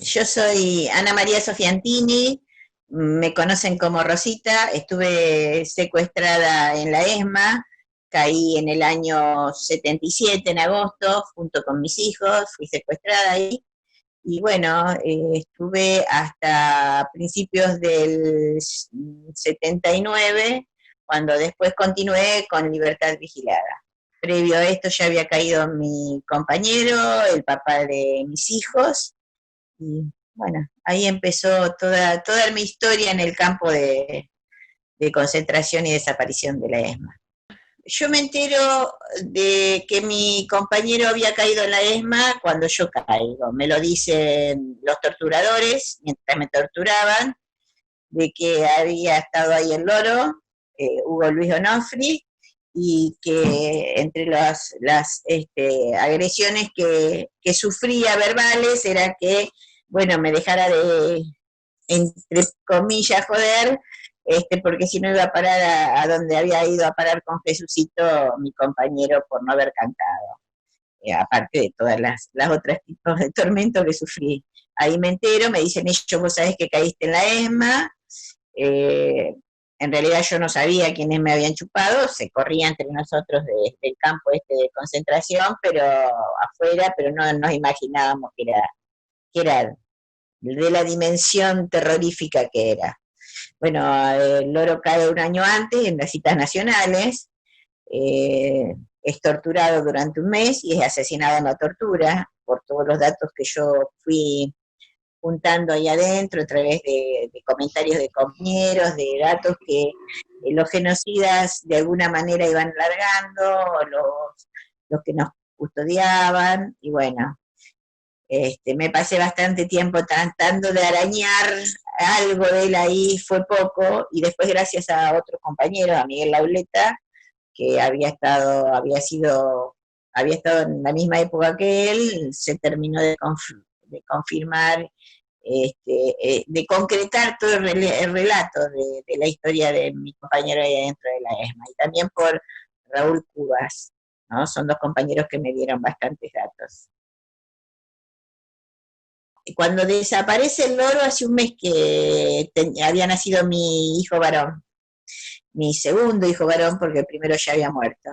Yo soy Ana María Sofiantini, me conocen como Rosita, estuve secuestrada en la ESMA, caí en el año 77 en agosto, junto con mis hijos, fui secuestrada ahí, y bueno, estuve hasta principios del 79, cuando después continué con libertad vigilada. Previo a esto ya había caído mi compañero, el papá de mis hijos, y bueno, ahí empezó toda mi historia en el campo de concentración y desaparición de la ESMA. Yo me entero de que mi compañero había caído en la ESMA cuando yo caigo. Me lo dicen los torturadores mientras me torturaban, de que había estado ahí el loro, Hugo Luis Onofri, y que entre las agresiones que sufría verbales era que, bueno, me dejara de, entre comillas, joder, porque si no iba a parar a donde había ido a parar con Jesucito, mi compañero, por no haber cantado, aparte de todas las otras tipos de tormento que sufrí. Ahí me entero, me dicen ellos, vos sabés que caíste en la ESMA, eh, en realidad yo no sabía quiénes me habían chupado, se corría entre nosotros del campo este de concentración, pero afuera, pero no nos imaginábamos que era de la dimensión terrorífica que era. Bueno, el loro cae un año antes en las citas nacionales, es torturado durante un mes y es asesinado en la tortura, por todos los datos que yo fui juntando ahí adentro a través de comentarios de compañeros, de datos que los genocidas de alguna manera iban largando, los que nos custodiaban, y bueno, me pasé bastante tiempo tratando de arañar algo de él ahí, fue poco, y después gracias a otros compañeros, a Miguel Lauleta, que había estado en la misma época que él, se terminó de confirmar, de concretar todo el relato de la historia de mi compañero ahí adentro de la ESMA, y también por Raúl Cubas, ¿no? Son dos compañeros que me dieron bastantes datos. Cuando desaparece el loro, hace un mes que había nacido mi hijo varón, mi segundo hijo varón, porque el primero ya había muerto.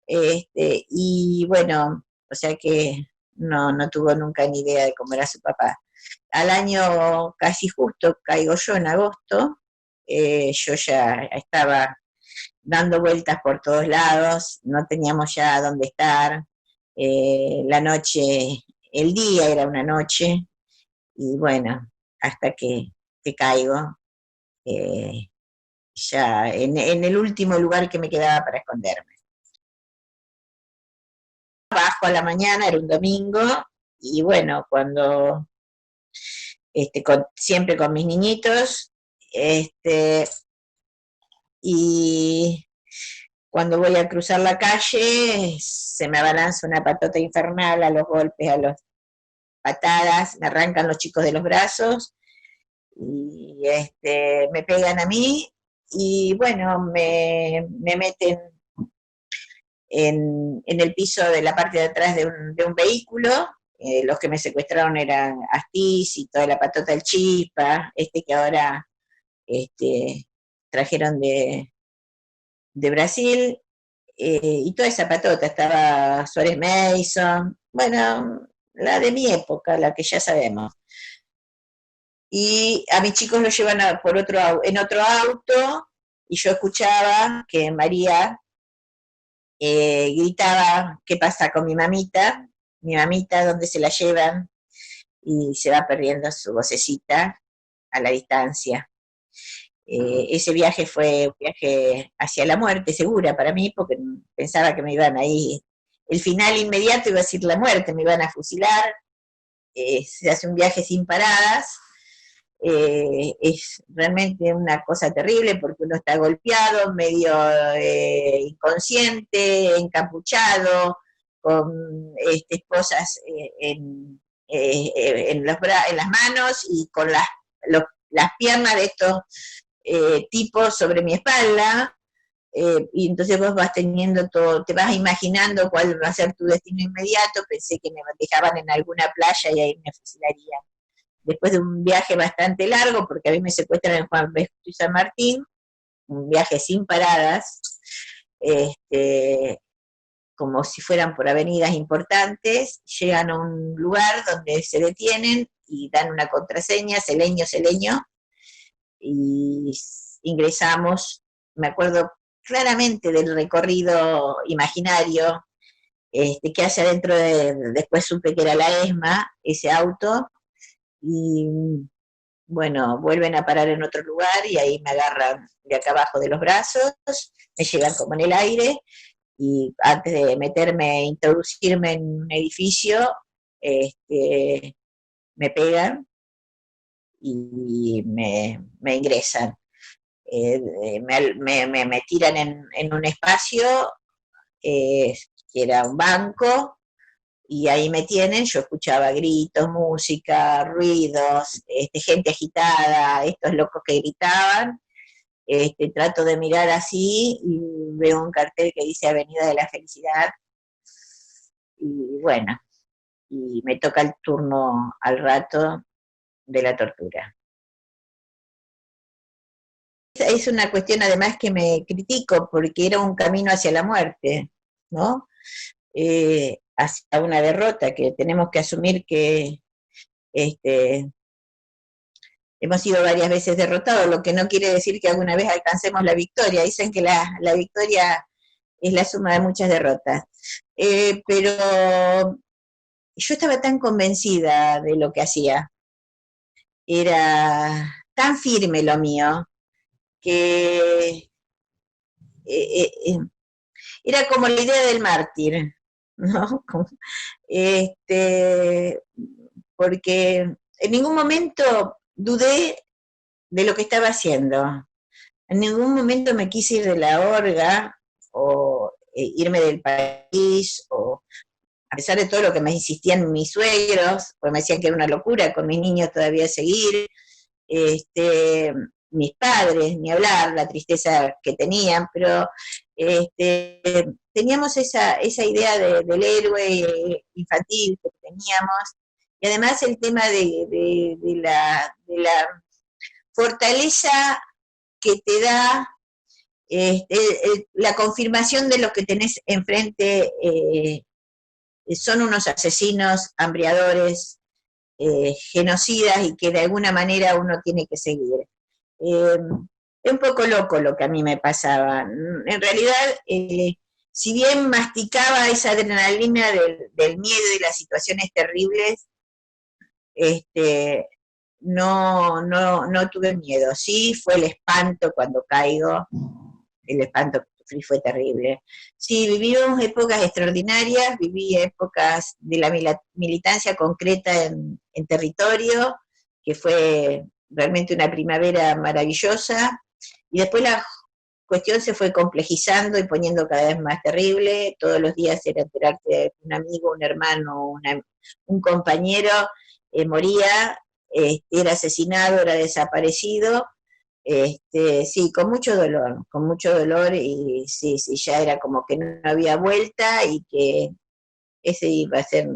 Y bueno, o sea que no tuvo nunca ni idea de cómo era su papá. Al año casi justo caigo yo en agosto, yo ya estaba dando vueltas por todos lados, no teníamos ya dónde estar, la noche, el día era una noche, y bueno, hasta que caigo, eh, ya en el último lugar que me quedaba para esconderme. Bajo a la mañana, era un domingo, y bueno, siempre con mis niñitos, y cuando voy a cruzar la calle, se me abalanza una patota infernal a los golpes, a las patadas, me arrancan los chicos de los brazos, y me pegan a mí, y bueno, me meten en el piso de la parte de atrás de un vehículo. Los que me secuestraron eran Astiz y toda la patota del Chispa, que ahora este, trajeron de Brasil, y toda esa patota, estaba Suárez Mason, bueno, la de mi época, la que ya sabemos. Y a mis chicos los llevan en otro auto, y yo escuchaba que María gritaba, ¿qué pasa con mi mamita? Mi mamita, ¿dónde se la llevan? Y se va perdiendo su vocecita a la distancia. Ese viaje fue un viaje hacia la muerte segura para mí, porque pensaba que me iban ahí, el final inmediato iba a ser la muerte, me iban a fusilar. Se hace un viaje sin paradas, es realmente una cosa terrible porque uno está golpeado, medio inconsciente, encapuchado, con esposas en las manos y con las piernas de estos tipos sobre mi espalda, y entonces vos vas teniendo todo, te vas imaginando cuál va a ser tu destino inmediato. Pensé que me dejaban en alguna playa y ahí me fusilarían. después de un viaje bastante largo, porque a mí me secuestran en Juan B. y San Martín, un viaje sin paradas, este, como si fueran por avenidas importantes, llegan a un lugar donde se detienen y dan una contraseña, Seleño, Seleño, y ingresamos, me acuerdo claramente del recorrido imaginario, que hace adentro después supe que era la ESMA, ese auto, y bueno, vuelven a parar en otro lugar y ahí me agarran de acá abajo de los brazos, me llevan como en el aire, y antes de meterme, introducirme en un edificio, me pegan y me ingresan. Me tiran en un espacio eh, que era un banco, y ahí me tienen, yo escuchaba gritos, música, ruidos, gente agitada, estos locos que gritaban, trato de mirar así y veo un cartel que dice Avenida de la Felicidad, y bueno, y me toca el turno al rato de la tortura. Es una cuestión además que me critico porque era un camino hacia la muerte, ¿no? Hacia una derrota que tenemos que asumir que este, hemos sido varias veces derrotados, lo que no quiere decir que alguna vez alcancemos la victoria. Dicen que la victoria es la suma de muchas derrotas. Pero yo estaba tan convencida de lo que hacía, era tan firme lo mío, que eh, eh, era como la idea del mártir, ¿no? Este, porque en ningún momento dudé de lo que estaba haciendo. En ningún momento me quise ir de la orga o irme del país, o a pesar de todo lo que me insistían mis suegros, porque me decían que era una locura con mis niños todavía seguir, este, mis padres, ni hablar, la tristeza que tenían, pero este, teníamos esa idea del héroe infantil que teníamos, y además el tema de la fortaleza que te da la confirmación de lo que tenés enfrente, son unos asesinos, hambriadores, genocidas, y que de alguna manera uno tiene que seguir. Eh, es un poco loco lo que a mí me pasaba. En realidad, si bien masticaba esa adrenalina del miedo y las situaciones terribles, este, no tuve miedo. Sí fue el espanto cuando caigo, el espanto que sufrí fue terrible. Sí, vivimos épocas extraordinarias, viví épocas de la militancia concreta en territorio, que fue realmente una primavera maravillosa, y después la cuestión se fue complejizando y poniendo cada vez más terrible. Todos los días era enterarte de un amigo, un hermano, un compañero moría, era asesinado, era desaparecido. Sí, con mucho dolor, y sí, sí, ya era como que no había vuelta, y que ese iba a ser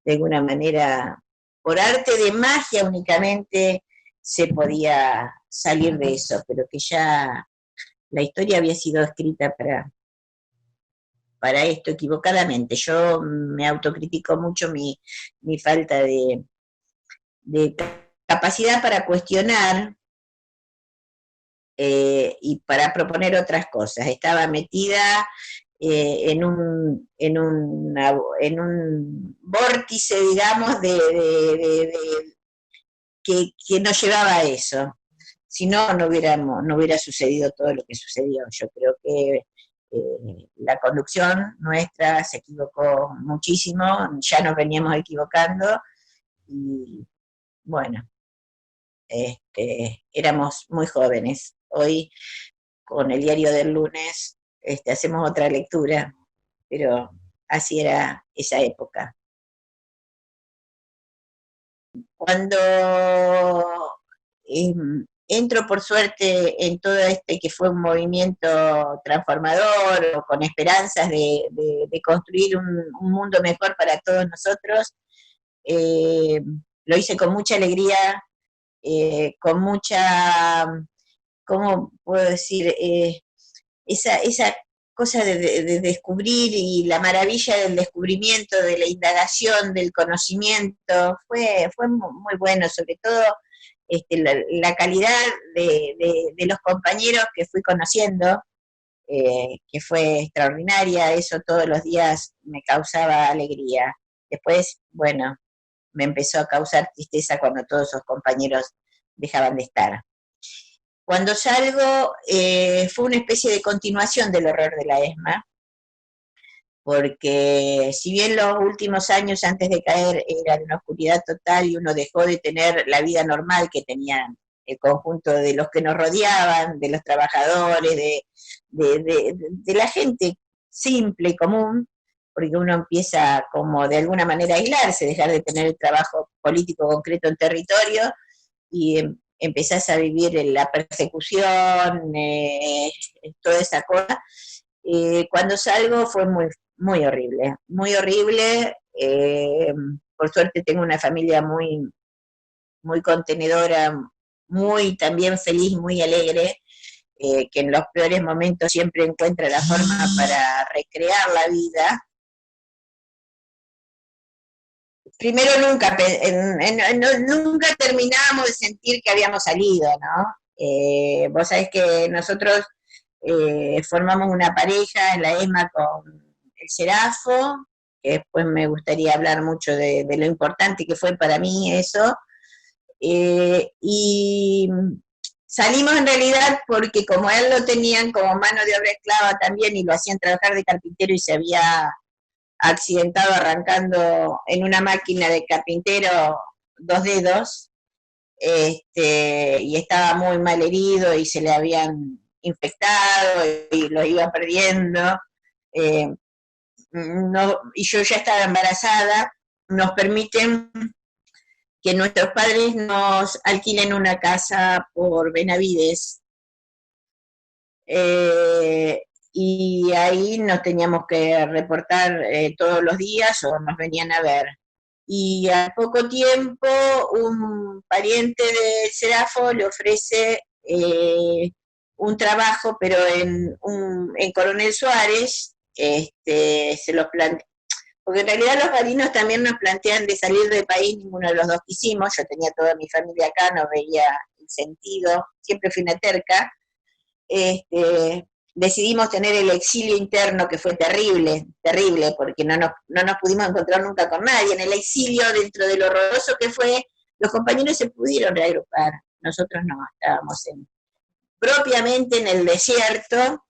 de alguna manera, por arte de magia únicamente, se podía salir de eso, pero que ya la historia había sido escrita para esto equivocadamente. Yo me autocritico mucho mi falta de capacidad para cuestionar, y para proponer otras cosas. Estaba metida en un vórtice, digamos, que nos llevaba a eso. Si no, no hubiera sucedido todo lo que sucedió. Yo creo que la conducción nuestra se equivocó muchísimo, ya nos veníamos equivocando, y bueno, éramos muy jóvenes. Hoy, con el diario del lunes, hacemos otra lectura, pero así era esa época. Cuando entro por suerte en todo este que fue un movimiento transformador, o con esperanzas de construir un mundo mejor para todos nosotros, eh, lo hice con mucha alegría, con mucha, ¿cómo puedo decir? Esa cosa de descubrir y la maravilla del descubrimiento, de la indagación, del conocimiento, fue muy bueno, sobre todo la calidad de los compañeros que fui conociendo, que fue extraordinaria, eso todos los días me causaba alegría. Después, bueno, me empezó a causar tristeza cuando todos esos compañeros dejaban de estar. Cuando salgo, fue una especie de continuación del horror de la ESMA, porque si bien los últimos años antes de caer eran una oscuridad total y uno dejó de tener la vida normal que tenían el conjunto de los que nos rodeaban, de los trabajadores, de la gente simple y común, porque uno empieza como de alguna manera a aislarse, dejar de tener el trabajo político concreto en territorio y empezás a vivir en la persecución, toda esa cosa. Cuando salgo fue muy horrible, muy horrible. Por suerte tengo una familia muy contenedora, muy también feliz, muy alegre, que en los peores momentos siempre encuentra la forma para recrear la vida. Primero nunca terminábamos de sentir que habíamos salido, ¿no? Vos sabés que nosotros formamos una pareja en la ESMA con el Serafo, que después me gustaría hablar mucho de lo importante que fue para mí eso, y salimos en realidad porque como a él lo tenían como mano de obra esclava también y lo hacían trabajar de carpintero y se había accidentado arrancando en una máquina de carpintero 2 dedos, y estaba muy mal herido y se le habían infectado y lo iba perdiendo, eh, no, y yo ya estaba embarazada, nos permiten que nuestros padres nos alquilen una casa por Benavides, eh, y ahí nos teníamos que reportar todos los días o nos venían a ver. Y al poco tiempo un pariente de Serafo le ofrece un trabajo, pero en Coronel Suárez, se los plantea, porque en realidad los marinos también nos plantean de salir del país, ninguno de los dos quisimos, yo tenía toda mi familia acá, no veía el sentido, siempre fui una terca, decidimos tener el exilio interno que fue terrible, terrible, porque no nos pudimos encontrar nunca con nadie. En el exilio, dentro de lo horroroso que fue, los compañeros se pudieron reagrupar, nosotros no, estábamos propiamente en el desierto,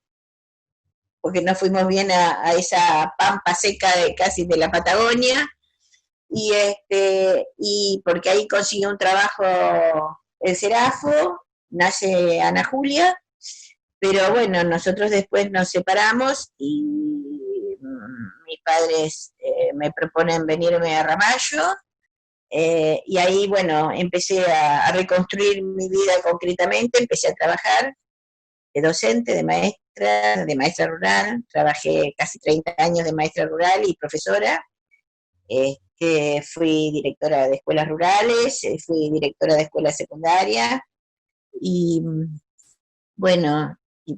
porque no fuimos bien a esa pampa seca de casi de la Patagonia, y porque ahí consiguió un trabajo el Serafo, nace Ana Julia, pero bueno, nosotros después nos separamos y mis padres me proponen venirme a Ramallo, y ahí, bueno, empecé a reconstruir mi vida concretamente, empecé a trabajar de docente, de maestra rural, trabajé casi 30 años de maestra rural y profesora, fui directora de escuelas rurales, fui directora de escuela secundaria, y bueno,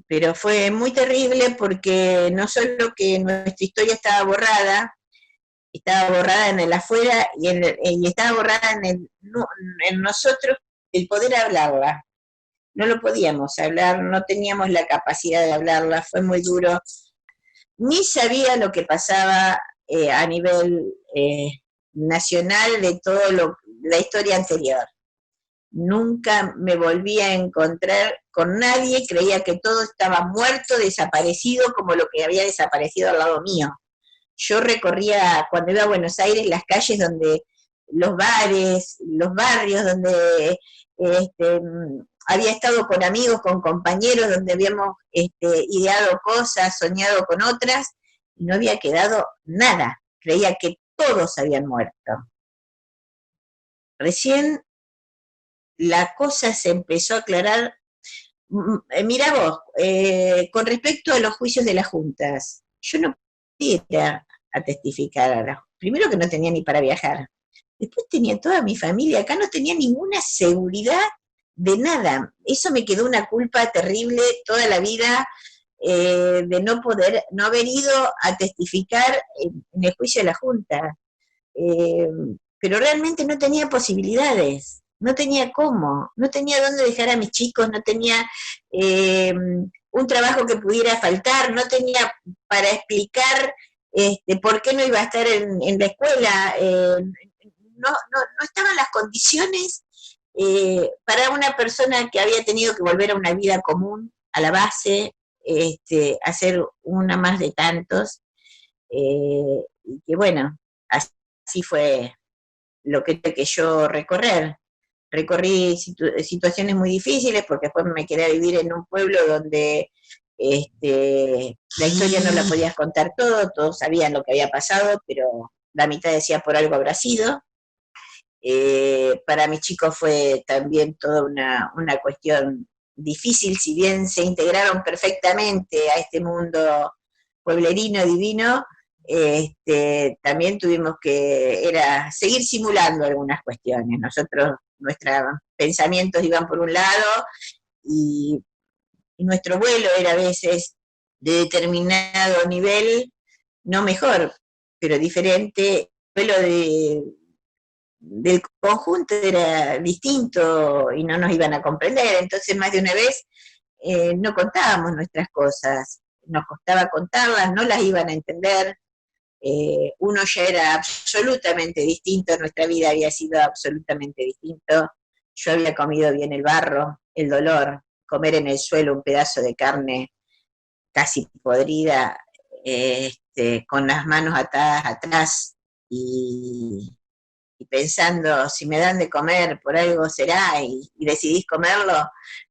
pero fue muy terrible porque no solo que nuestra historia estaba borrada en el afuera y estaba borrada en nosotros el poder hablarla. No lo podíamos hablar, no teníamos la capacidad de hablarla, fue muy duro. Ni sabía lo que pasaba a nivel nacional de la historia anterior. Nunca me volví a encontrar con nadie, creía que todo estaba muerto, desaparecido, como lo que había desaparecido al lado mío. Yo recorría, cuando iba a Buenos Aires, las calles donde, los bares, los barrios donde había estado con amigos, con compañeros, donde habíamos ideado cosas, soñado con otras, y no había quedado nada. Creía que todos habían muerto. Recién la cosa se empezó a aclarar. Mira vos, con respecto a los juicios de las juntas, yo no podía ir a testificar. Primero que no tenía ni para viajar. Después tenía toda mi familia, acá no tenía ninguna seguridad de nada. Eso me quedó una culpa terrible toda la vida, de no poder, no haber ido a testificar en el juicio de la Junta. Eh, pero realmente no tenía posibilidades, no tenía cómo, no tenía dónde dejar a mis chicos, no tenía un trabajo que pudiera faltar, no tenía para explicar por qué no iba a estar en la escuela, no estaban las condiciones para una persona que había tenido que volver a una vida común, a la base, hacer una más de tantos, y que bueno, así fue lo que tuve que yo recorrer. Recorrí situaciones muy difíciles porque después me quedé a vivir en un pueblo donde la historia no la podías contar todo, todos sabían lo que había pasado, pero la mitad decía por algo habrá sido. Para mis chicos fue también toda una cuestión difícil, si bien se integraron perfectamente a este mundo pueblerino divino, también tuvimos que era seguir simulando algunas cuestiones. Nosotros, nuestros pensamientos iban por un lado y, y nuestro vuelo era a veces de determinado nivel, no mejor, pero diferente. El vuelo del conjunto era distinto y no nos iban a comprender. Entonces, más de una vez no contábamos nuestras cosas, nos costaba contarlas, no las iban a entender. Uno ya era absolutamente distinto, nuestra vida había sido absolutamente distinto. Yo había comido bien el barro, el dolor, comer en el suelo un pedazo de carne casi podrida, con las manos atadas atrás y pensando si me dan de comer por algo será y decidís comerlo,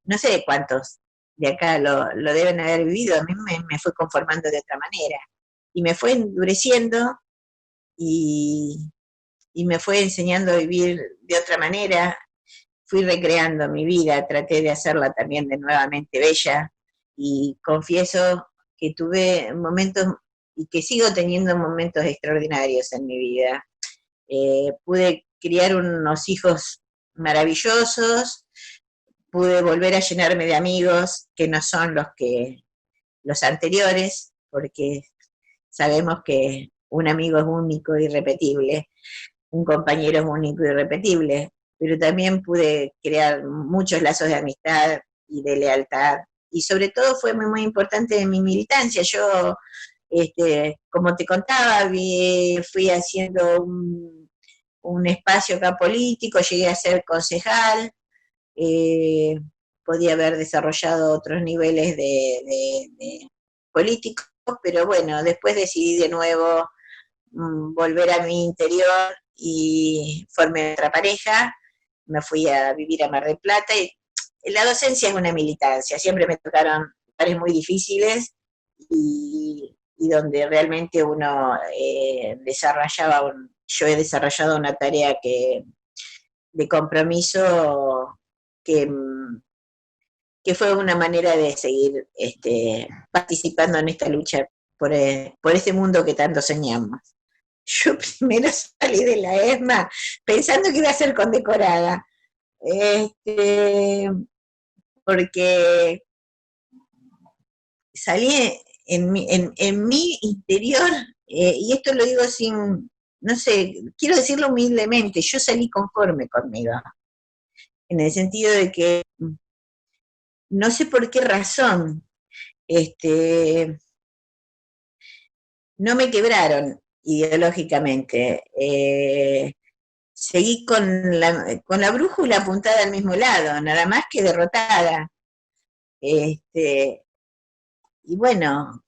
no sé cuántos de acá lo deben haber vivido, a mí me fue conformando de otra manera y me fue endureciendo y, y me fue enseñando a vivir de otra manera, fui recreando mi vida, traté de hacerla también de nuevamente bella y confieso que tuve momentos y que sigo teniendo momentos extraordinarios en mi vida. Pude criar unos hijos maravillosos, pude volver a llenarme de amigos que no son los anteriores, porque sabemos que un amigo es único e irrepetible, un compañero es único y irrepetible, pero también pude crear muchos lazos de amistad y de lealtad. Y sobre todo fue muy, muy importante en mi militancia. Yo, como te contaba, fui haciendo un espacio acá político, llegué a ser concejal, eh, podía haber desarrollado otros niveles de políticos, pero bueno, después decidí de nuevo volver a mi interior y formé otra pareja, me fui a vivir a Mar del Plata y la docencia es una militancia, siempre me tocaron lugares muy difíciles y donde realmente uno desarrollaba, yo he desarrollado una tarea de compromiso que, que fue una manera de seguir participando en esta lucha por ese mundo que tanto soñamos. Yo primero salí de la ESMA pensando que iba a ser condecorada, porque salí en mi interior, y esto lo digo sin, no sé, quiero decirlo humildemente, yo salí conforme conmigo, en el sentido de que no sé por qué razón, este, no me quebraron ideológicamente. Seguí con la brújula apuntada al mismo lado, nada más que derrotada. Este, y bueno,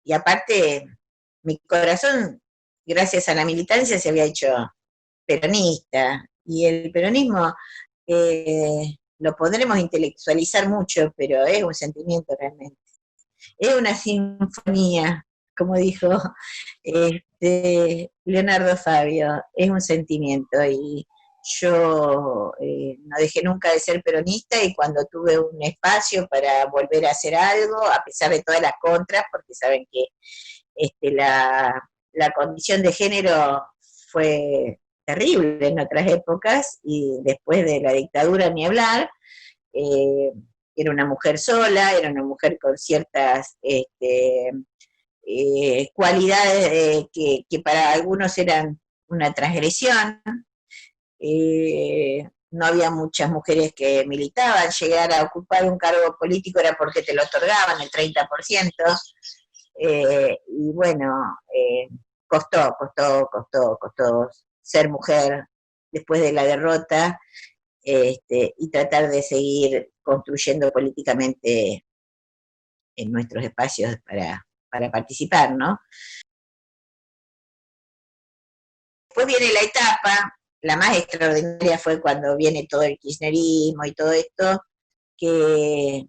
y aparte, mi corazón, gracias a la militancia, se había hecho peronista, y el peronismo lo podremos intelectualizar mucho, pero es un sentimiento realmente. Es una sinfonía, como dijo Leonardo Fabio, es un sentimiento y yo no dejé nunca de ser peronista y cuando tuve un espacio para volver a hacer algo, a pesar de todas las contras, porque saben que la condición de género fue terrible en otras épocas, y después de la dictadura ni hablar. eh, Era una mujer sola, era una mujer con ciertas cualidades que para algunos eran una transgresión. No había muchas mujeres que militaban, llegar a ocupar un cargo político era porque te lo otorgaban el 30%, y bueno, costó ser mujer después de la derrota, y tratar de seguir construyendo políticamente en nuestros espacios para participar, ¿no? Después viene la etapa, la más extraordinaria fue cuando viene todo el kirchnerismo y todo esto, que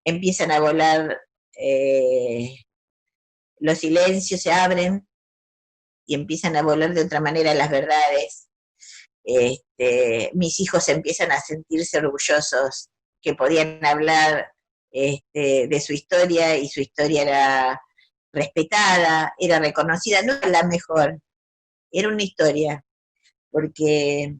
empiezan a volar, eh, los silencios se abren y empiezan a volar de otra manera las verdades. Mis hijos empiezan a sentirse orgullosos que podían hablar, de su historia, y su historia era respetada, era reconocida, no era la mejor, era una historia, porque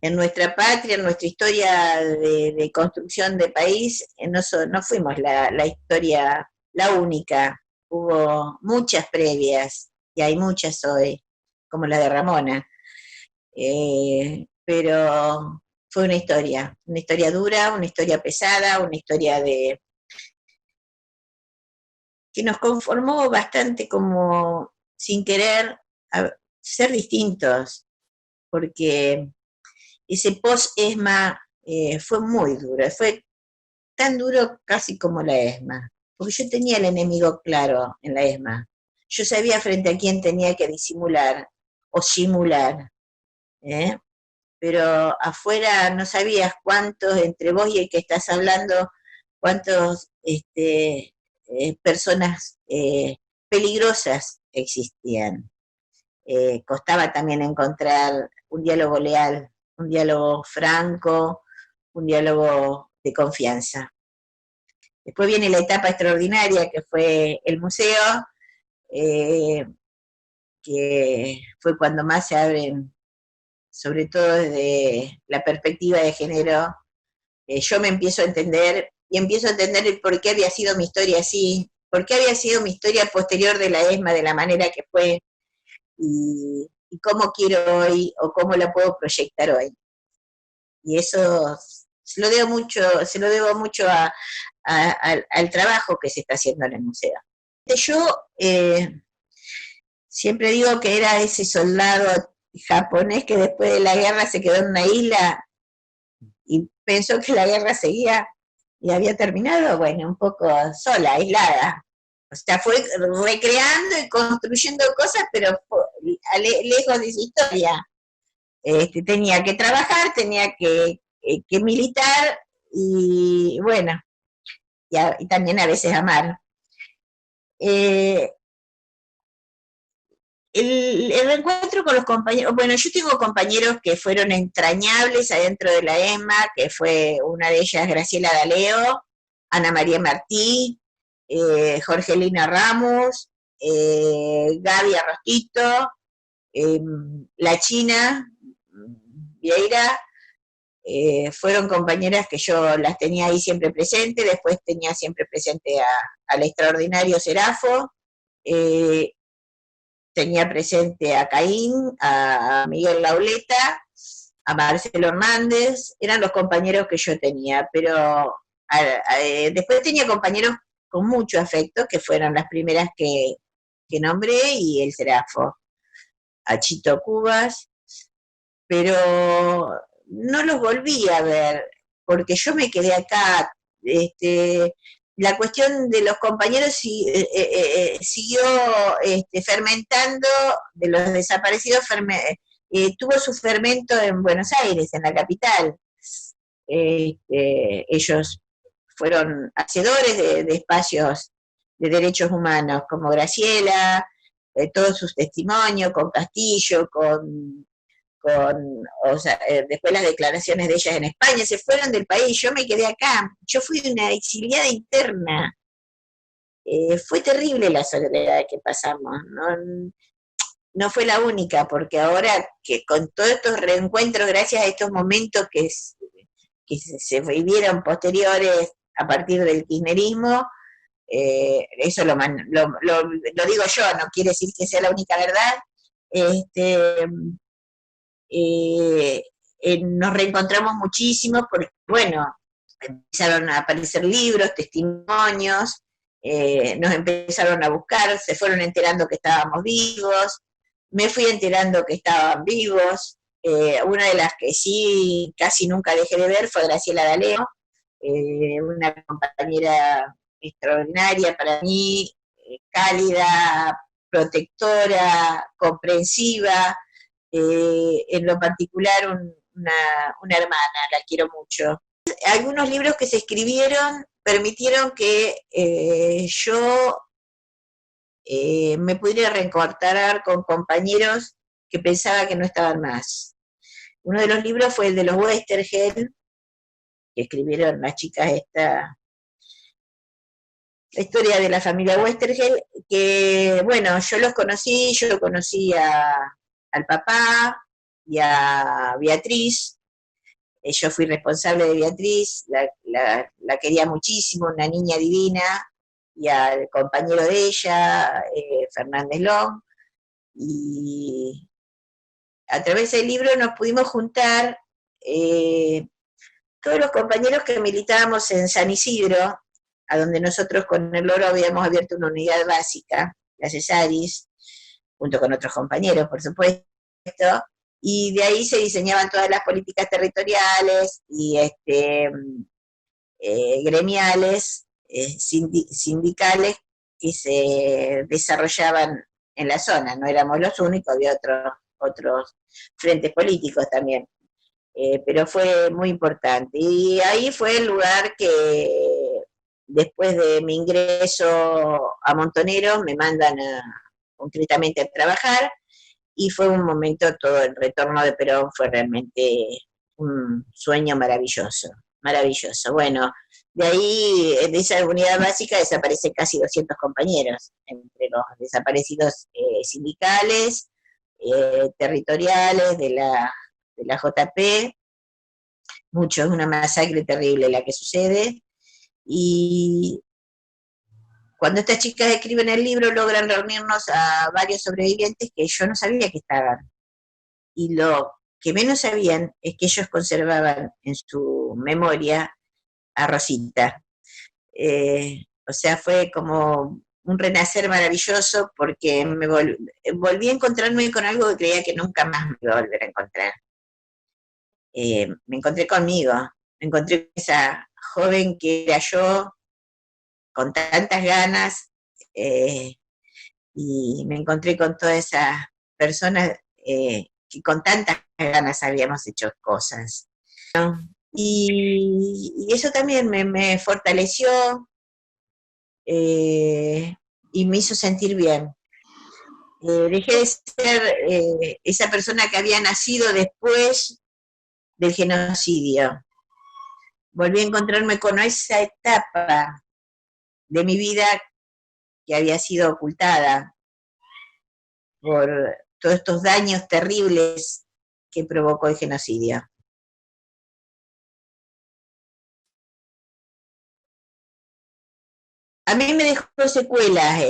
en nuestra patria, en nuestra historia de construcción de país, no fuimos la historia la única, hubo muchas previas, y hay muchas hoy, como la de Ramona, pero fue una historia dura, una historia pesada, una historia que nos conformó bastante como sin querer ser distintos, porque ese post-ESMA fue muy duro, fue tan duro casi como la ESMA, porque yo tenía el enemigo claro en la ESMA, yo sabía frente a quién tenía que disimular o simular, ¿eh? Pero afuera no sabías cuántos, entre vos y el que estás hablando, cuántos, personas peligrosas existían. Costaba también encontrar un diálogo leal, un diálogo franco, un diálogo de confianza. Después viene la etapa extraordinaria que fue el museo, eh, que fue cuando más se abren, sobre todo desde la perspectiva de género. Yo me empiezo a entender y empiezo a entender el por qué había sido mi historia así, por qué había sido mi historia posterior de la ESMA de la manera que fue, y cómo quiero hoy o cómo la puedo proyectar hoy. Y eso se lo debo mucho al trabajo que se está haciendo en el museo. Yo siempre digo que era ese soldado japonés que después de la guerra se quedó en una isla y pensó que la guerra seguía y había terminado, bueno, un poco sola, aislada. O sea, fue recreando y construyendo cosas, pero lejos de su historia. Tenía que trabajar, tenía que militar, y bueno, y también a veces amar. Eh, el reencuentro con los compañeros, bueno, yo tengo compañeros que fueron entrañables adentro de la ESMA, que fue una de ellas Graciela D'Aleo, Ana María Martí, Jorgelina Ramos, Gaby Arrostito, eh, la China, Vieira, fueron compañeras que yo las tenía ahí siempre presente, después tenía siempre presente al extraordinario Serafo, eh, tenía presente a Caín, a Miguel Lauleta, a Marcelo Hernández, eran los compañeros que yo tenía, pero después tenía compañeros con mucho afecto, que fueron las primeras que nombré, y el Serafo, a Chito Cubas, pero no los volví a ver, porque yo me quedé acá. La cuestión de los compañeros siguió, fermentando, de los desaparecidos, tuvo su fermento en Buenos Aires, en la capital. Ellos fueron hacedores de espacios de derechos humanos, como Graciela, todos sus testimonios, con Castillo, o sea, después las declaraciones de ellas en España, se fueron del país, yo me quedé acá, yo fui una exiliada interna. Fue terrible la soledad que pasamos, ¿no? no fue la única, porque ahora que con todos estos reencuentros, gracias a estos momentos que se vivieron posteriores a partir del kirchnerismo, eso lo digo yo, no quiere decir que sea la única verdad, este, eh, nos reencontramos muchísimo porque, bueno, empezaron a aparecer libros, testimonios, nos empezaron a buscar, se fueron enterando que estábamos vivos, me fui enterando que estaban vivos, una de las que sí casi nunca dejé de ver fue Graciela D'Aleo, una compañera extraordinaria para mí, cálida, protectora, comprensiva, en lo particular una hermana, la quiero mucho. Algunos libros que se escribieron permitieron que yo me pudiera reencontrar con compañeros que pensaba que no estaban más. Uno de los libros fue el de los Westergel, que escribieron las chicas la historia de la familia Westergel, que bueno, yo conocí al papá y a Beatriz, yo fui responsable de Beatriz, la quería muchísimo, una niña divina, y al compañero de ella, Fernández Long, y a través del libro nos pudimos juntar eh, todos los compañeros que militábamos en San Isidro, a donde nosotros con el Loro habíamos abierto una unidad básica, la Cesaris, junto con otros compañeros, por supuesto, y de ahí se diseñaban todas las políticas territoriales y gremiales, sindicales que se desarrollaban en la zona. No éramos los únicos, había otros frentes políticos también. Pero fue muy importante. Y ahí fue el lugar que después de mi ingreso a Montoneros me mandan concretamente a trabajar y fue un momento, todo el retorno de Perón fue realmente un sueño maravilloso, maravilloso. Bueno, de ahí, de esa unidad básica desaparecen casi 200 compañeros, entre los desaparecidos sindicales, territoriales de la JP, mucho, es una masacre terrible la que sucede, y cuando estas chicas escriben el libro logran reunirnos a varios sobrevivientes que yo no sabía que estaban, y lo que menos sabían es que ellos conservaban en su memoria a Rosita. O sea, fue como un renacer maravilloso porque volví a encontrarme con algo que creía que nunca más me iba a volver a encontrar. Me encontré conmigo, me encontré con esa joven que era yo, con tantas ganas, eh, y me encontré con todas esas personas que con tantas ganas habíamos hecho cosas. Y eso también me fortaleció y me hizo sentir bien. Dejé de ser esa persona que había nacido después del genocidio. Volví a encontrarme con esa etapa de mi vida que había sido ocultada por todos estos daños terribles que provocó el genocidio. A mí me dejó secuelas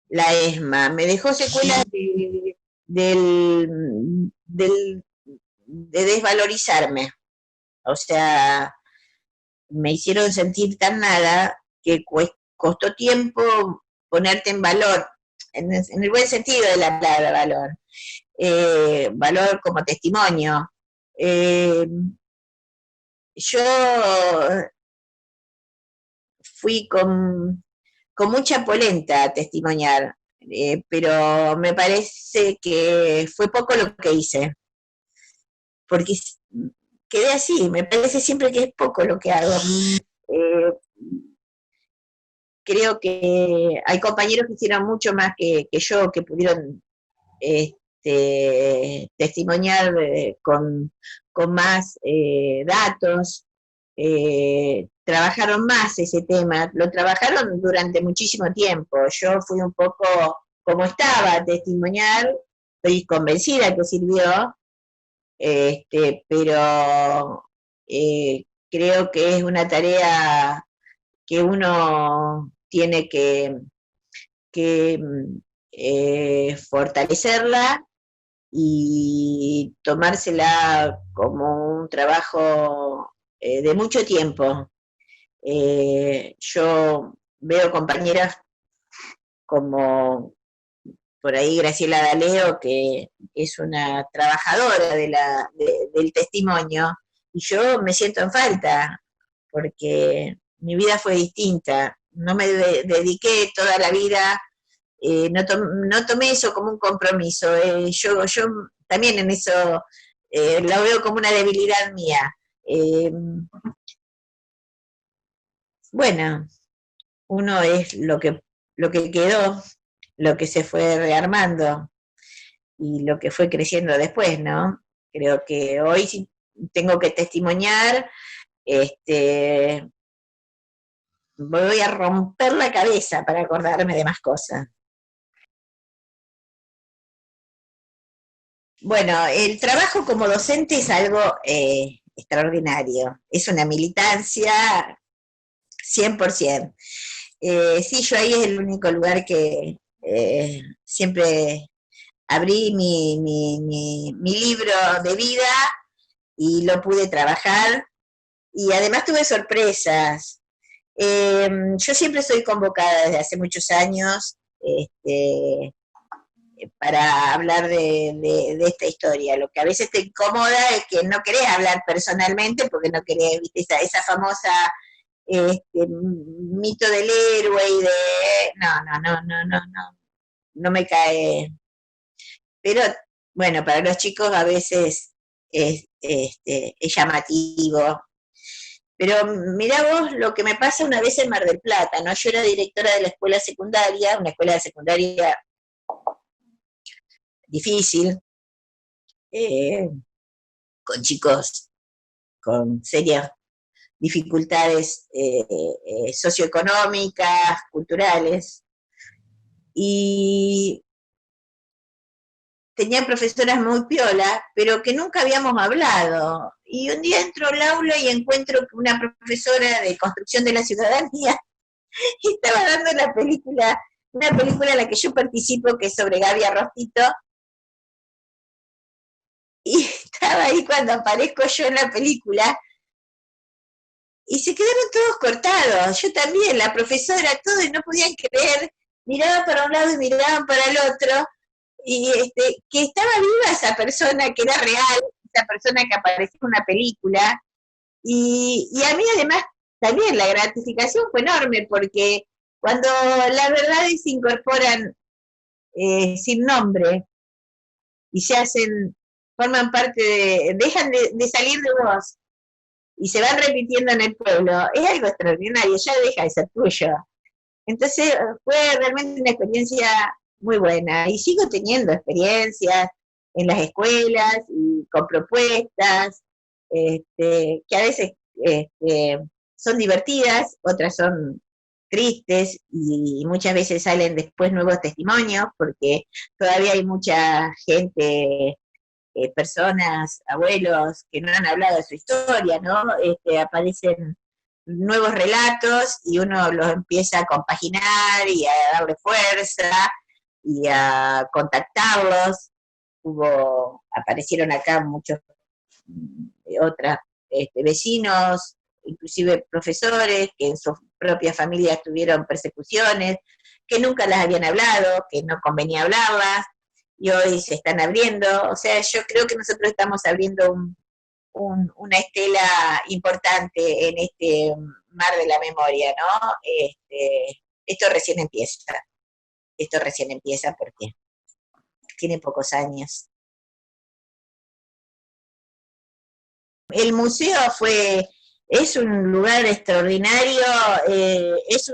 la ESMA, me dejó secuelas de desvalorizarme. O sea, me hicieron sentir tan nada que costó tiempo ponerte en valor, en el buen sentido de la palabra valor, valor como testimonio. Eh, yo fui con mucha polenta a testimoniar, pero me parece que fue poco lo que hice, porque quedé así, me parece siempre que es poco lo que hago. Eh, Creo que hay compañeros que hicieron mucho más que yo, que pudieron testimoniar con más datos, trabajaron más ese tema, lo trabajaron durante muchísimo tiempo. Yo fui un poco como estaba a testimoniar, estoy convencida que sirvió, pero creo que es una tarea que uno tiene que fortalecerla y tomársela como un trabajo de mucho tiempo. Yo veo compañeras como por ahí Graciela D'Aleo, que es una trabajadora del testimonio, y yo me siento en falta, porque mi vida fue distinta. No me dediqué toda la vida, no tomé eso como un compromiso. Yo también en eso lo veo como una debilidad mía. Eh, bueno, uno es lo que quedó, lo que se fue rearmando y lo que fue creciendo después, ¿no? Creo que hoy sí tengo que testimoniar, este, voy a romper la cabeza para acordarme de más cosas. Bueno, el trabajo como docente es algo extraordinario, es una militancia 100%. Sí, yo ahí es el único lugar que siempre abrí mi libro de vida y lo pude trabajar y además tuve sorpresas. Yo siempre soy convocada desde hace muchos años para hablar de esta historia. Lo que a veces te incomoda es que no querés hablar personalmente porque no querés, viste, esa famosa mito del héroe y de... No me cae. Pero bueno, para los chicos a veces es llamativo. Pero mirá vos lo que me pasa una vez en Mar del Plata, ¿no? Yo era directora de la escuela secundaria, una escuela de secundaria difícil, eh, con chicos con serias dificultades socioeconómicas, culturales, y tenía profesoras muy piola, pero que nunca habíamos hablado. Y un día entro al aula y encuentro que una profesora de construcción de la ciudadanía estaba dando una película en la que yo participo, que es sobre Gaby Arrostito, y estaba ahí cuando aparezco yo en la película, y se quedaron todos cortados, yo también, la profesora, todo, y no podían creer, miraban para un lado y miraban para el otro, y que estaba viva esa persona, que era real, esa persona que apareció en una película, y a mí además también la gratificación fue enorme, porque cuando las verdades se incorporan sin nombre y se hacen, forman parte dejan de salir de vos y se van repitiendo en el pueblo, es algo extraordinario, ya deja de ser tuyo. Entonces fue realmente una experiencia muy buena y sigo teniendo experiencias en las escuelas y con propuestas que a veces son divertidas, otras son tristes y muchas veces salen después nuevos testimonios porque todavía hay mucha gente, personas, abuelos que no han hablado de su historia, ¿no? Aparecen nuevos relatos y uno los empieza a compaginar y a darle fuerza y a contactarlos. Aparecieron acá muchos otros vecinos, inclusive profesores que en sus propias familias tuvieron persecuciones, que nunca las habían hablado, que no convenía hablarlas, y hoy se están abriendo. O sea, yo creo que nosotros estamos abriendo una estela importante en este mar de la memoria, ¿no? Esto recién empieza, esto recién empieza porque tiene pocos años. El museo es un lugar extraordinario, es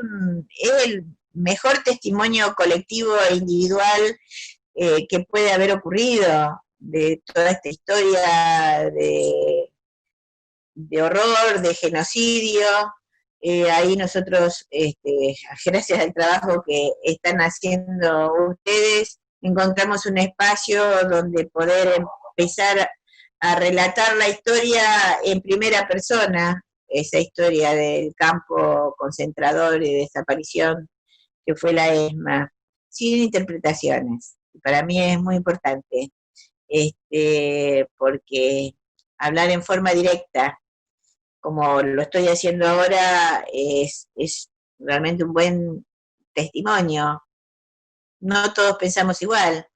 el mejor testimonio colectivo e individual que puede haber ocurrido de toda esta historia de horror, de genocidio. Ahí nosotros, gracias al trabajo que están haciendo ustedes, encontramos un espacio donde poder empezar a relatar la historia en primera persona, esa historia del campo concentrador y desaparición que fue la ESMA, sin interpretaciones. Para mí es muy importante, porque hablar en forma directa, como lo estoy haciendo ahora, es realmente un buen testimonio. No todos pensamos igual,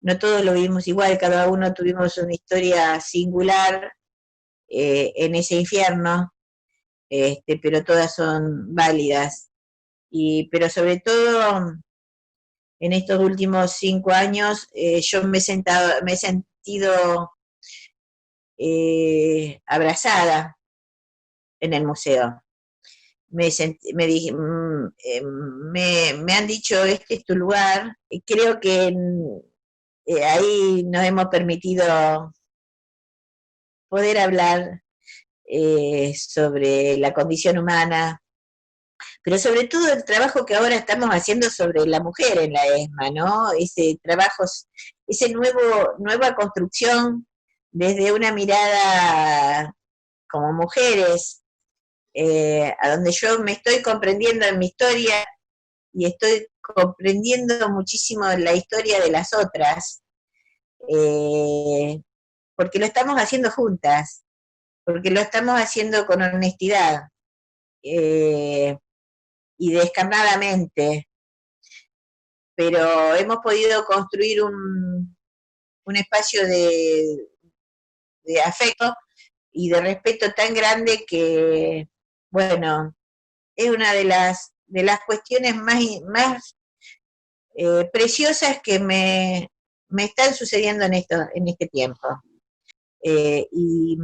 no todos lo vimos igual, cada uno tuvimos una historia singular en ese infierno, pero todas son válidas. Pero sobre todo en estos últimos 5 años, yo me he sentido abrazada en el museo. Me han dicho, este es tu lugar. Creo que ahí nos hemos permitido poder hablar sobre la condición humana, pero sobre todo el trabajo que ahora estamos haciendo sobre la mujer en la ESMA, ¿no? Ese trabajo, ese nueva construcción desde una mirada como mujeres, a donde yo me estoy comprendiendo en mi historia y estoy comprendiendo muchísimo la historia de las otras, eh, porque lo estamos haciendo juntas, porque lo estamos haciendo con honestidad eh, y descarnadamente, pero hemos podido construir un espacio de afecto y de respeto tan grande que, bueno, es una de las cuestiones más preciosas que me están sucediendo en este tiempo. Y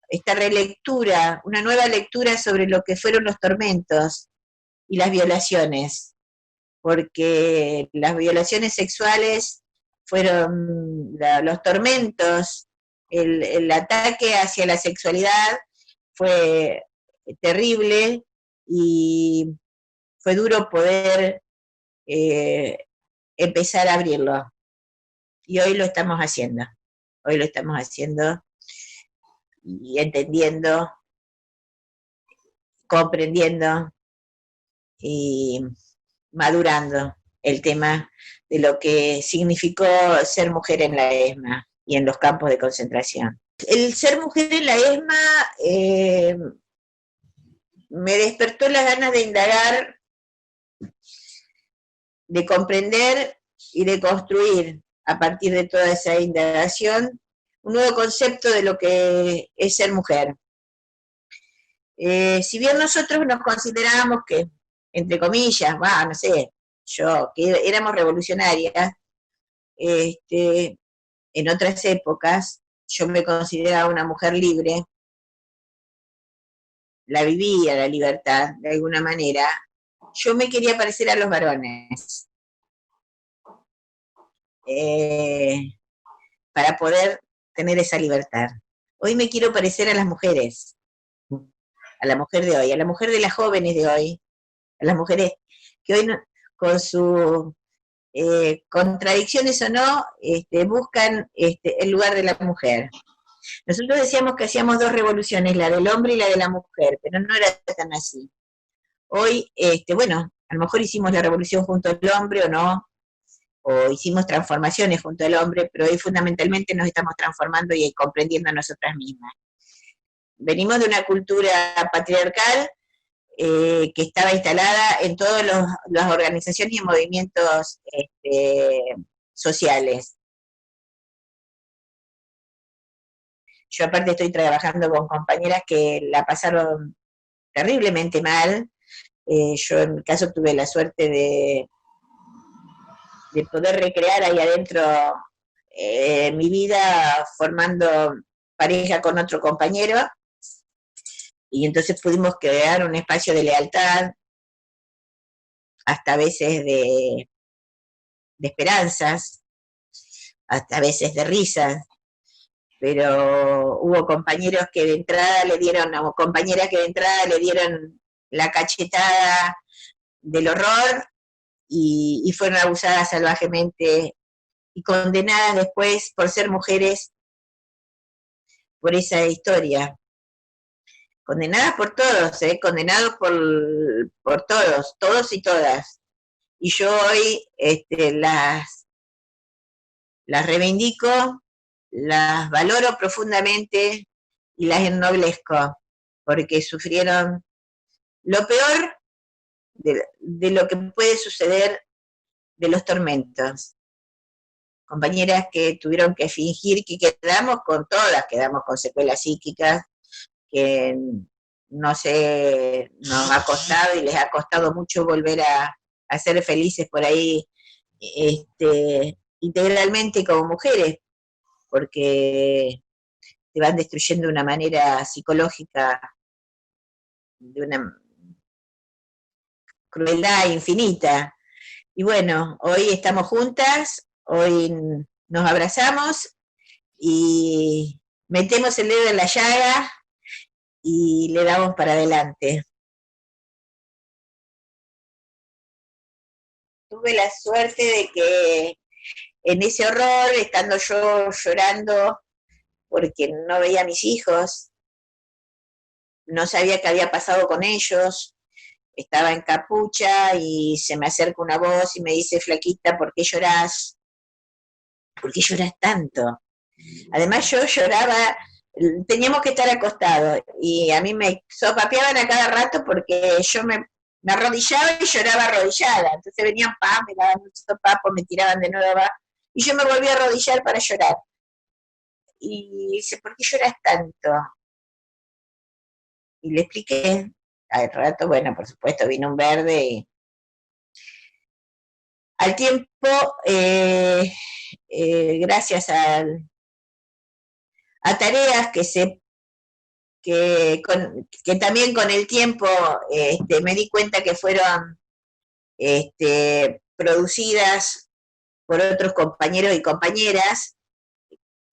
esta relectura, una nueva lectura sobre lo que fueron los tormentos y las violaciones, porque las violaciones sexuales fueron los tormentos, el ataque hacia la sexualidad fue terrible y fue duro poder eh, empezar a abrirlo. Y hoy lo estamos haciendo. Hoy lo estamos haciendo y entendiendo, comprendiendo y madurando el tema de lo que significó ser mujer en la ESMA y en los campos de concentración. El ser mujer en la ESMA me despertó las ganas de indagar, de comprender y de construir a partir de toda esa indagación un nuevo concepto de lo que es ser mujer. Si bien nosotros nos considerábamos que, entre comillas, no sé, que éramos revolucionarias, en otras épocas yo me consideraba una mujer libre, la vivía la libertad de alguna manera, yo me quería parecer a los varones, para poder tener esa libertad. Hoy me quiero parecer a las mujeres, a la mujer de hoy, a la mujer de las jóvenes de hoy, a las mujeres que hoy con sus contradicciones o no, buscan el lugar de la mujer. Nosotros decíamos que hacíamos dos revoluciones, la del hombre y la de la mujer, pero no era tan así. Hoy, bueno, a lo mejor hicimos la revolución junto al hombre o no, o hicimos transformaciones junto al hombre, pero hoy fundamentalmente nos estamos transformando y comprendiendo a nosotras mismas. Venimos de una cultura patriarcal que estaba instalada en todas las organizaciones y movimientos sociales. Yo aparte estoy trabajando con compañeras que la pasaron terriblemente mal. Yo en mi caso tuve la suerte de poder recrear ahí adentro mi vida formando pareja con otro compañero, y entonces pudimos crear un espacio de lealtad, hasta a veces de esperanzas, hasta a veces de risas, pero hubo compañeros que de entrada le dieron, o compañeras que de entrada le dieron la cachetada del horror y fueron abusadas salvajemente y condenadas después por ser mujeres por esa historia. Condenadas por todos, condenados por todos, todos y todas. Y yo hoy las reivindico, las valoro profundamente y las ennoblezco, porque sufrieron lo peor de lo que puede suceder de los tormentos. Compañeras que tuvieron que fingir que quedamos con todas, quedamos con secuelas psíquicas, que no sé, nos ha costado y les ha costado mucho volver a ser felices por ahí integralmente como mujeres, porque te van destruyendo de una manera psicológica, de una crueldad infinita. Y bueno, hoy estamos juntas, hoy nos abrazamos y metemos el dedo en la llaga y le damos para adelante. Tuve la suerte de que en ese horror, estando yo llorando porque no veía a mis hijos, no sabía qué había pasado con ellos, estaba en capucha y se me acerca una voz y me dice, flaquita, ¿por qué llorás? ¿Por qué llorás tanto? Además yo lloraba, teníamos que estar acostados y a mí me sopapeaban a cada rato porque yo me arrodillaba y lloraba arrodillada. Entonces venían me daban un sopapo, me tiraban de nuevo y yo me volví a arrodillar para llorar. Y dice, ¿por qué lloras tanto? Y le expliqué. Al rato, bueno, por supuesto, vino un verde y al tiempo, gracias a tareas que también con el tiempo me di cuenta que fueron producidas por otros compañeros y compañeras,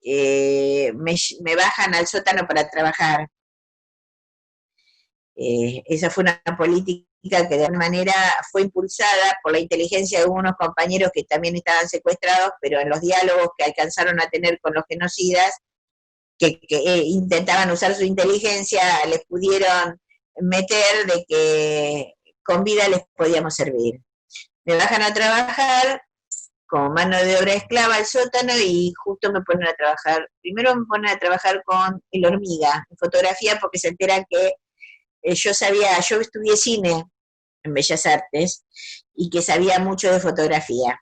me bajan al sótano para trabajar. Esa fue una política que de alguna manera fue impulsada por la inteligencia de unos compañeros que también estaban secuestrados, pero en los diálogos que alcanzaron a tener con los genocidas, que intentaban usar su inteligencia, les pudieron meter de que con vida les podíamos servir. Me bajan a trabajar como mano de obra esclava al sótano y justo me ponen a trabajar, primero me ponen a trabajar con el hormiga, en fotografía, porque se enteran que yo estudié cine en Bellas Artes y que sabía mucho de fotografía.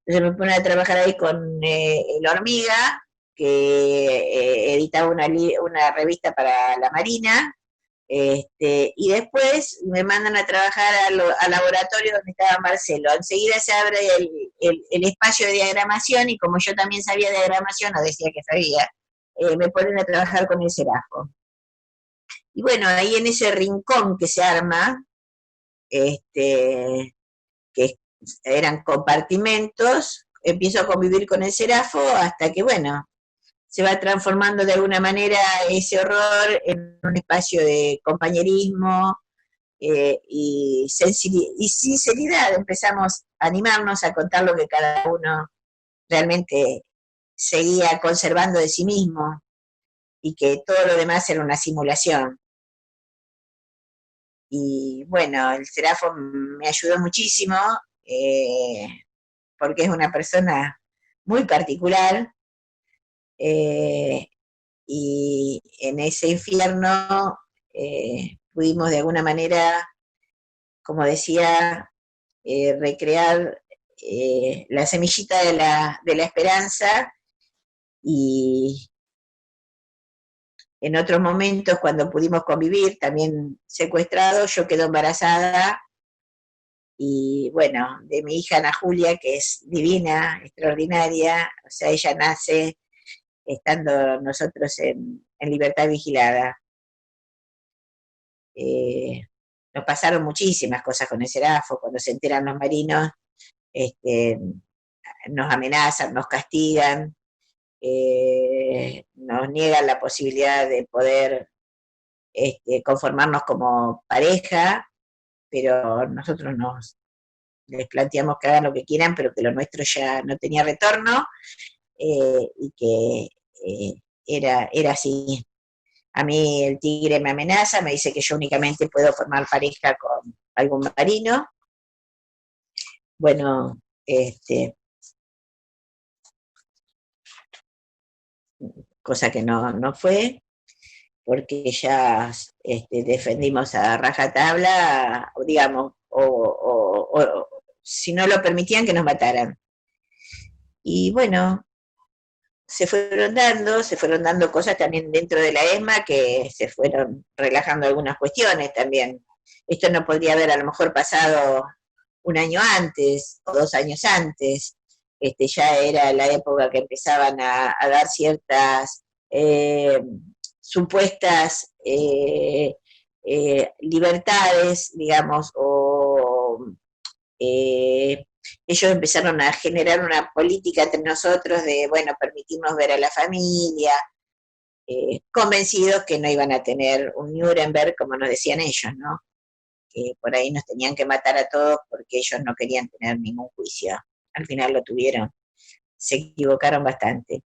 Entonces me ponen a trabajar ahí con el hormiga, que editaba una revista para la Marina, y después me mandan a trabajar al laboratorio donde estaba Marcelo. Enseguida se abre el espacio de diagramación y como yo también sabía diagramación, o decía que sabía, me ponen a trabajar con el Serafo. Y bueno, ahí en ese rincón que se arma, que eran compartimentos, empiezo a convivir con el Serafo hasta que, bueno, se va transformando de alguna manera ese horror en un espacio de compañerismo y sinceridad. Empezamos a animarnos a contar lo que cada uno realmente seguía conservando de sí mismo y que todo lo demás era una simulación. Y bueno, el Serafo me ayudó muchísimo eh, porque es una persona muy particular eh, y en ese infierno pudimos de alguna manera, como decía, recrear la semillita de la esperanza y en otros momentos cuando pudimos convivir, también secuestrado, yo quedo embarazada y bueno, de mi hija Ana Julia, que es divina, extraordinaria, o sea, ella nace estando nosotros en libertad vigilada. Eh, nos pasaron muchísimas cosas con el Serafo, cuando se enteran los marinos, este, nos amenazan, nos castigan, nos niegan la posibilidad de poder conformarnos como pareja, pero nosotros les planteamos que hagan lo que quieran, pero que lo nuestro ya no tenía retorno, y que era así. A mí el tigre me amenaza, me dice que yo únicamente puedo formar pareja con algún marino. Bueno, cosa que no fue, porque ya defendimos a rajatabla, digamos, o si no lo permitían que nos mataran. Y bueno, se fueron dando cosas también dentro de la ESMA que se fueron relajando algunas cuestiones también. Esto no podría haber a lo mejor pasado un año antes o 2 años antes. Ya era la época que empezaban a dar ciertas supuestas libertades, digamos, o ellos empezaron a generar una política entre nosotros de, bueno, permitirnos ver a la familia, convencidos que no iban a tener un Nuremberg como nos decían ellos, ¿no? Que por ahí nos tenían que matar a todos porque ellos no querían tener ningún juicio. Al final lo tuvieron, se equivocaron bastante.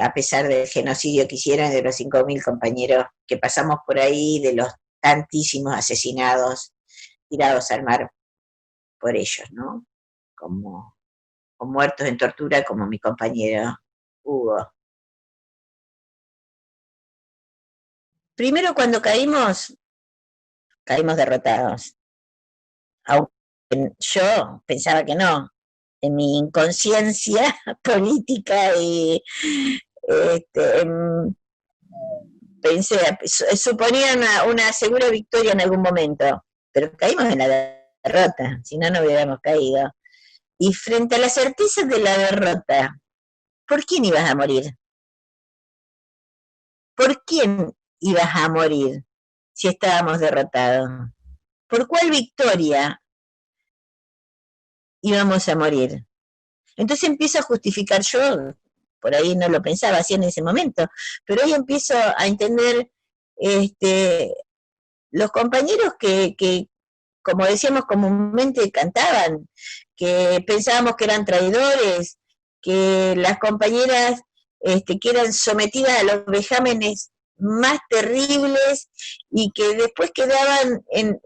A pesar del genocidio que hicieron de los 5.000 compañeros que pasamos por ahí, de los tantísimos asesinados tirados al mar por ellos, ¿no? Como o muertos en tortura como mi compañero Hugo. Primero cuando caímos derrotados. Aunque yo pensaba que no. En mi inconsciencia política y este, pensé, suponía una segura victoria en algún momento, pero caímos en la derrota, si no, no hubiéramos caído. Y frente a la certeza de la derrota, ¿por quién ibas a morir? ¿Por quién ibas a morir si estábamos derrotados? ¿Por cuál victoria íbamos a morir? Entonces empiezo a justificar yo, por ahí no lo pensaba así en ese momento, pero ahí empiezo a entender este, los compañeros que, como decíamos comúnmente, cantaban, que pensábamos que eran traidores, que las compañeras que eran sometidas a los vejámenes más terribles y que después quedaban en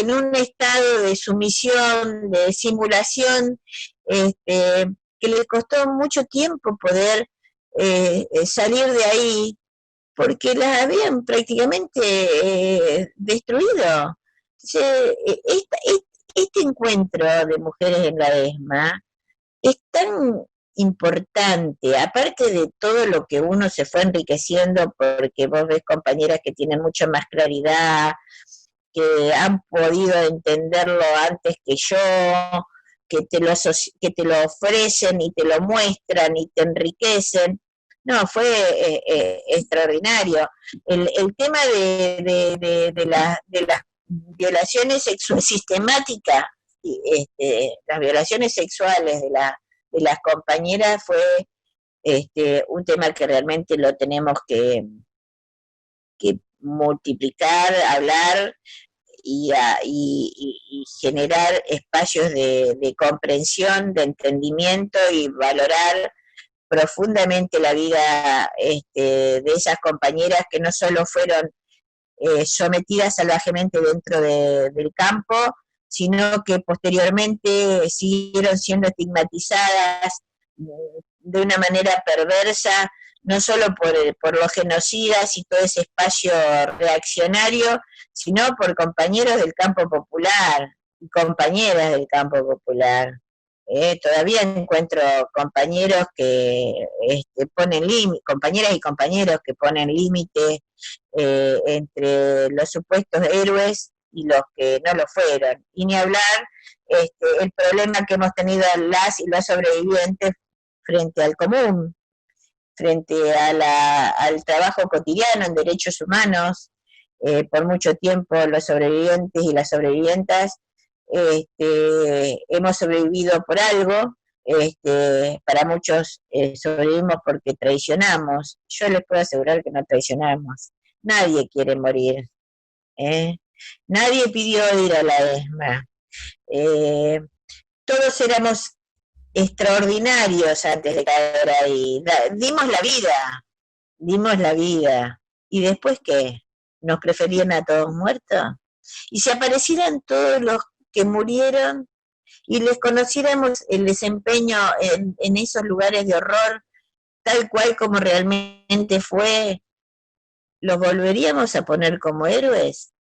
un estado de sumisión, de simulación, que les costó mucho tiempo poder salir de ahí porque las habían prácticamente destruido. Entonces, este encuentro de mujeres en la ESMA es tan importante, aparte de todo lo que uno se fue enriqueciendo, porque vos ves compañeras que tienen mucha más claridad, que han podido entenderlo antes que yo, que te lo ofrecen y te lo muestran y te enriquecen. No, fue extraordinario. El tema de las violaciones sistemáticas, las violaciones sexuales de las compañeras fue un tema que realmente lo tenemos que multiplicar, hablar y generar espacios de comprensión, de entendimiento y valorar profundamente la vida de esas compañeras que no solo fueron sometidas salvajemente dentro del campo, sino que posteriormente siguieron siendo estigmatizadas de una manera perversa, no solo por los genocidas y todo ese espacio reaccionario, sino por compañeros del campo popular y compañeras del campo popular. Todavía encuentro compañeros que ponen límites, compañeras y compañeros que ponen límites entre los supuestos héroes y los que no lo fueron. Y ni hablar el problema que hemos tenido las y los sobrevivientes frente al común, frente al trabajo cotidiano en derechos humanos. Por mucho tiempo los sobrevivientes y las sobrevivientas hemos sobrevivido por algo, para muchos sobrevivimos porque traicionamos. Yo les puedo asegurar que no traicionamos, Nadie quiere morir, ¿eh? Nadie pidió ir a la ESMA. Eh, Todos éramos extraordinarios antes de caer ahí. Dimos la vida. ¿Y después qué? ¿Nos preferían a todos muertos? Y si aparecieran todos los que murieron y les conociéramos el desempeño en esos lugares de horror, tal cual como realmente fue, ¿los volveríamos a poner como héroes?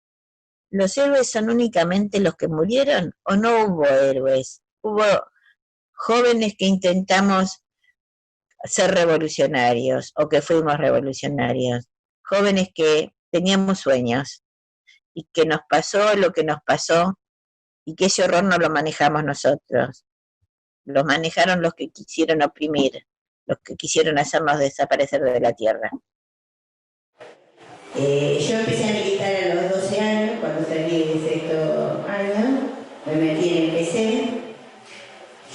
¿Los héroes son únicamente los que murieron o no hubo héroes? Hubo jóvenes que intentamos ser revolucionarios o que fuimos revolucionarios, jóvenes que teníamos sueños y que nos pasó lo que nos pasó y que ese horror no lo manejamos nosotros, lo manejaron los que quisieron oprimir, los que quisieron hacernos desaparecer de la tierra. Yo empecé a militar a los 12 años, cuando salí de sexto año, me metí en el PC,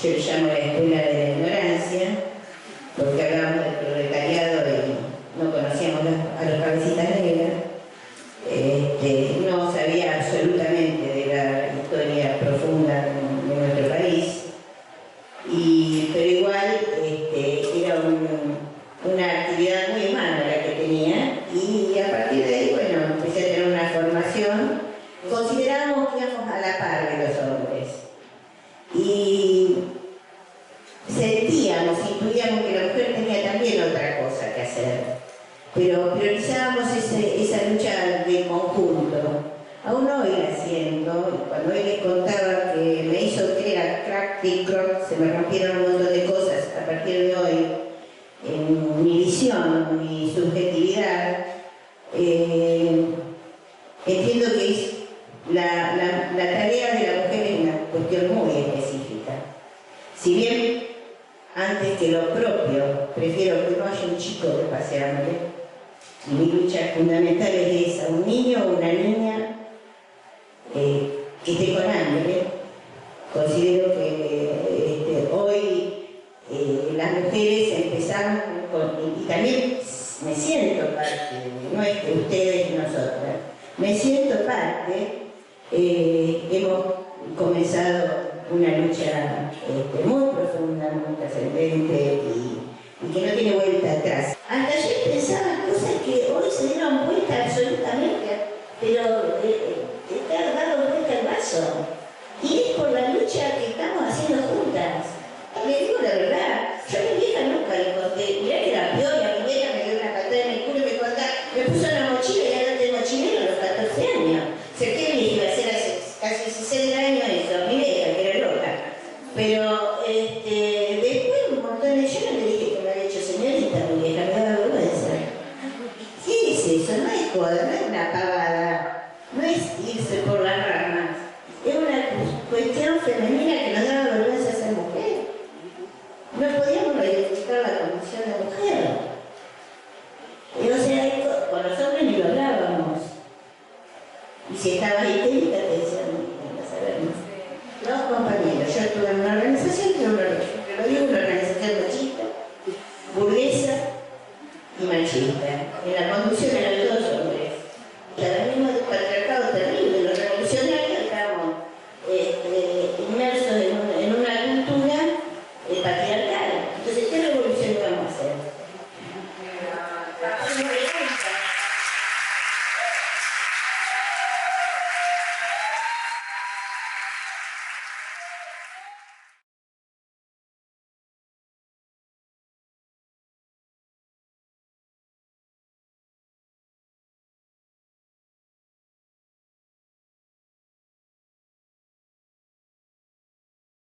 yo le llamo la escuela de la ignorancia, porque hablábamos del proletariado y no conocíamos a los cabecitas negras. No sabía absolutamente de la historia profunda de nuestro país, pero igual era una actividad muy humana la que tenía, y a partir de ahí, bueno, empecé a tener una formación. Considerábamos que íbamos a la par de los hombres y sentíamos, intuíamos que la mujer tenía también otra cosa que hacer, pero priorizábamos esa lucha de conjunto. Aún hoy la siento, cuando él les contaba que me hizo creer crack y croc, se me rompieron un montón de cosas a partir de hoy, en mi visión, mi subjetividad. Entiendo que es la tarea de la mujer es una cuestión muy específica. Si bien antes que lo propio, prefiero que no haya un chico que pase hambre, y mi lucha fundamental es esa, un niño o una niña que esté con hambre. Considero que hoy las mujeres empezamos y también me siento parte, no es que ustedes y nosotras, me siento parte. Hemos comenzado una lucha muy profunda